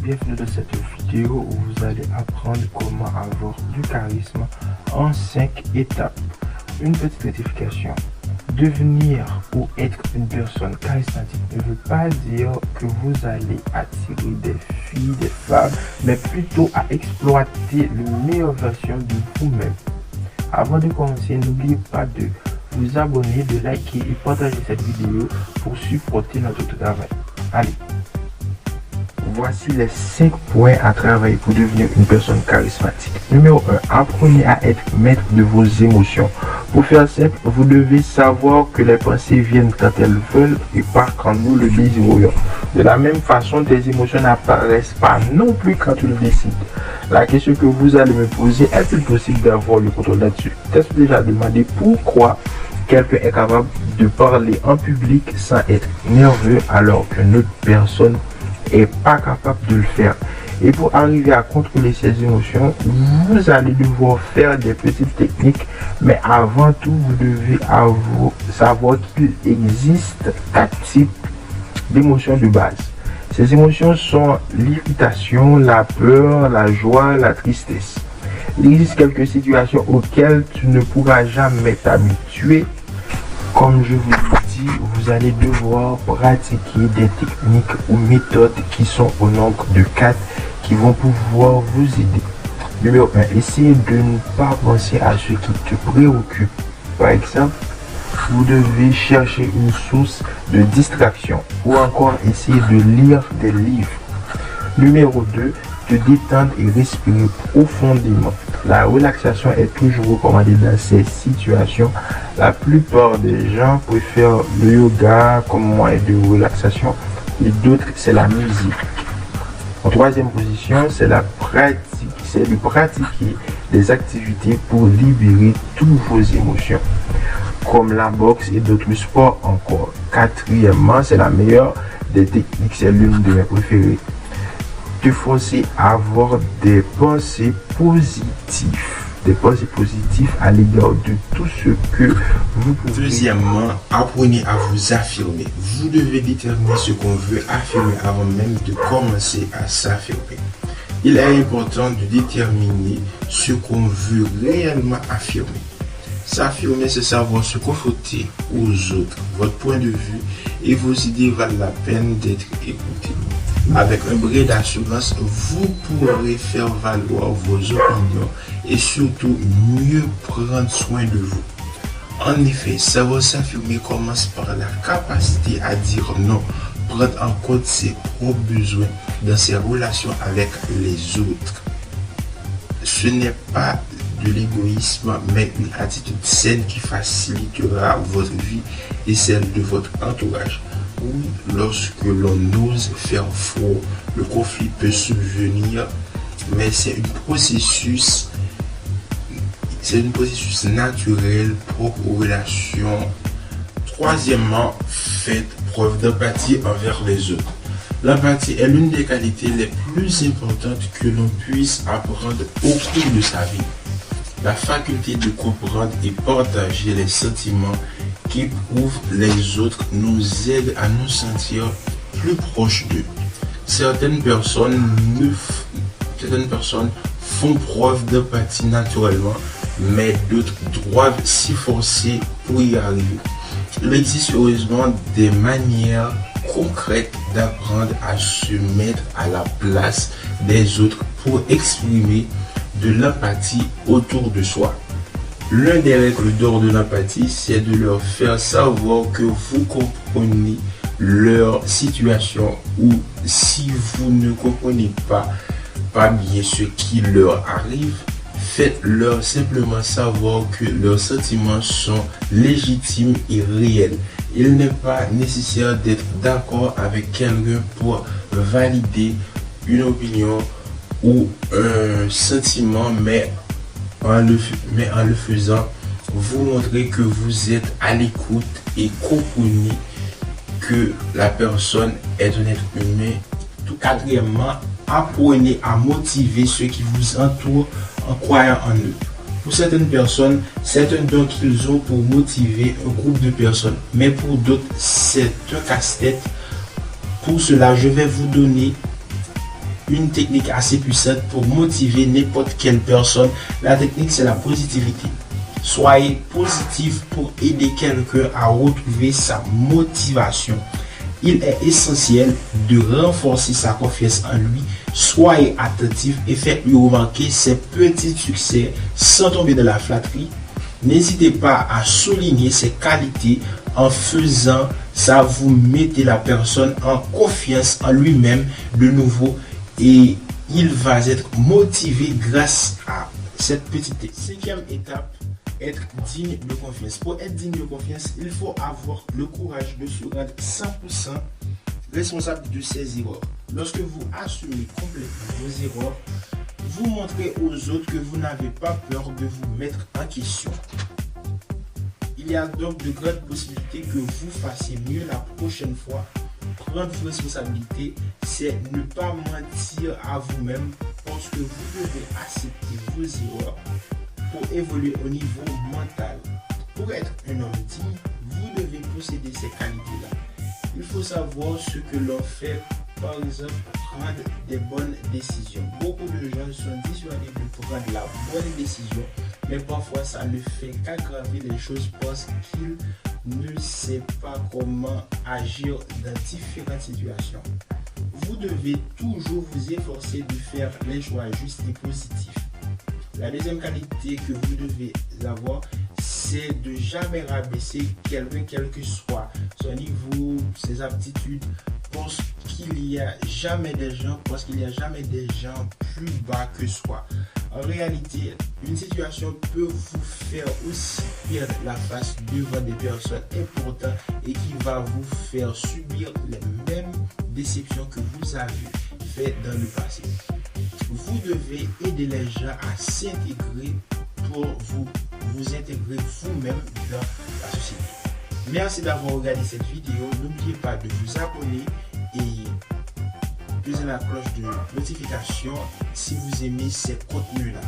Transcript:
bienvenue dans cette vidéo où vous allez apprendre comment avoir du charisme en 5 étapes. Une petite rectification. Devenir ou être une personne charismatique ne veut pas dire que vous allez attirer des filles, des femmes, mais plutôt à exploiter la meilleure version de vous-même. Avant de commencer, n'oubliez pas de vous abonner, de liker et partager cette vidéo pour supporter notre travail. Allez, voici les 5 points à travailler pour devenir une personne charismatique. Numéro 1, apprenez à être maître de vos émotions. Pour faire simple, vous devez savoir que les pensées viennent quand elles veulent et pas quand nous le désirons. De la même façon, tes émotions n'apparaissent pas non plus quand tu le décides. La question que vous allez me poser, est-il possible d'avoir le contrôle là-dessus? T'as-tu déjà demandé pourquoi quelqu'un est capable de parler en public sans être nerveux alors qu'une autre personne est pas capable de le faire? Et pour arriver à contrôler ces émotions, vous allez devoir faire des petites techniques, mais avant tout, vous devez savoir qu'il existe 4 types d'émotions de base. Ces émotions sont l'irritation, la peur, la joie, la tristesse. Il existe quelques situations auxquelles tu ne pourras jamais t'habituer. Comme je vous l'ai dit, vous allez devoir pratiquer des techniques ou méthodes qui sont au nombre de 4 qui vont pouvoir vous aider. Numéro 1, essayez de ne pas penser à ce qui te préoccupe. Par exemple, vous devez chercher une source de distraction ou encore essayer de lire des livres. Numéro 2, te détendre et respirer profondément. La relaxation est toujours recommandée dans ces situations. La plupart des gens préfèrent le yoga comme moyen de relaxation et d'autres c'est la musique. En troisième position, c'est de pratiquer des activités pour libérer toutes vos émotions, comme la boxe et d'autres sports encore. Quatrièmement, c'est la meilleure des techniques, c'est l'une de mes préférées. Te forcer à avoir des pensées positives à l'égard de tout ce que vous pouvez. Deuxièmement, apprenez à vous affirmer. Vous devez déterminer ce qu'on veut affirmer avant même de commencer à s'affirmer. Il est important de déterminer ce qu'on veut réellement affirmer. S'affirmer, c'est savoir se confronter aux autres. Votre point de vue et vos idées valent la peine d'être écoutées. Avec un brin d'assurance, vous pourrez faire valoir vos opinions et surtout mieux prendre soin de vous. En effet, savoir s'affirmer commence par la capacité à dire non, prendre en compte ses propres besoins dans ses relations avec les autres. Ce n'est pas de l'égoïsme, mais une attitude saine qui facilitera votre vie et celle de votre entourage. Oui, lorsque l'on ose faire faux, le conflit peut subvenir, mais c'est un processus naturel propre aux relations. Troisièmement, faites preuve d'empathie envers les autres. L'empathie est l'une des qualités les plus importantes que l'on puisse apprendre au cours de sa vie. La faculté de comprendre et partager les sentiments qu'éprouvent les autres nous aide à nous sentir plus proches d'eux. Certaines personnes font preuve d'empathie naturellement, mais d'autres doivent s'y forcer pour y arriver. Il existe heureusement des manières concrètes d'apprendre à se mettre à la place des autres pour exprimer de l'empathie autour de soi. L'un des règles d'or de l'empathie, c'est de leur faire savoir que vous comprenez leur situation ou si vous ne comprenez pas bien ce qui leur arrive, faites-leur simplement savoir que leurs sentiments sont légitimes et réels. Il n'est pas nécessaire d'être d'accord avec quelqu'un pour valider une opinion ou un sentiment, mais en le faisant, vous montrez que vous êtes à l'écoute et comprenez que la personne est un être humain. Quatrièmement, apprenez à motiver ceux qui vous entourent en croyant en eux. Pour certaines personnes, c'est un don qu'ils ont pour motiver un groupe de personnes, mais pour d'autres, c'est un casse-tête. Pour cela, je vais vous donner une technique assez puissante pour motiver n'importe quelle personne. La technique, c'est la positivité. Soyez positif pour aider quelqu'un à retrouver sa motivation. Il est essentiel de renforcer sa confiance en lui. Soyez attentif et faites-lui remarquer ses petits succès sans tomber dans la flatterie. N'hésitez pas à souligner ses qualités. En faisant ça, vous mettez la personne en confiance en lui-même de nouveau et il va être motivé grâce à cette petite étape. Cinquième étape, être digne de confiance. Pour être digne de confiance, il faut avoir le courage de se rendre 100% responsable de ses erreurs. Lorsque vous assumez complètement vos erreurs, vous montrez aux autres que vous n'avez pas peur de vous mettre en question. Il y a donc de grandes possibilités que vous fassiez mieux la prochaine fois. Prendre vos responsabilités, c'est ne pas mentir à vous-même parce que vous devez accepter vos erreurs pour évoluer au niveau mental. Pour être un homme digne, vous devez posséder ces qualités-là. Il faut savoir ce que l'on fait, par exemple, prendre des bonnes décisions. Beaucoup de gens sont dissuadés de prendre la bonne décision, mais parfois ça ne fait qu'aggraver les choses parce qu'ils ne savent pas comment agir dans différentes situations. Vous devez toujours vous efforcer de faire les choix justes et positifs. La deuxième qualité que vous devez avoir, c'est de jamais rabaisser quelqu'un, quel que soit son niveau, ses aptitudes, parce qu'il n'y a jamais des gens plus bas que soi. En réalité, une situation peut vous faire aussi perdre la face devant des personnes importantes et qui va vous faire subir les mêmes déceptions que vous avez faites dans le passé. Vous devez aider les gens à s'intégrer pour vous intégrer vous-même dans la société. Merci d'avoir regardé cette vidéo. N'oubliez pas de vous abonner et peser la cloche de notification si vous aimez ces contenus-là.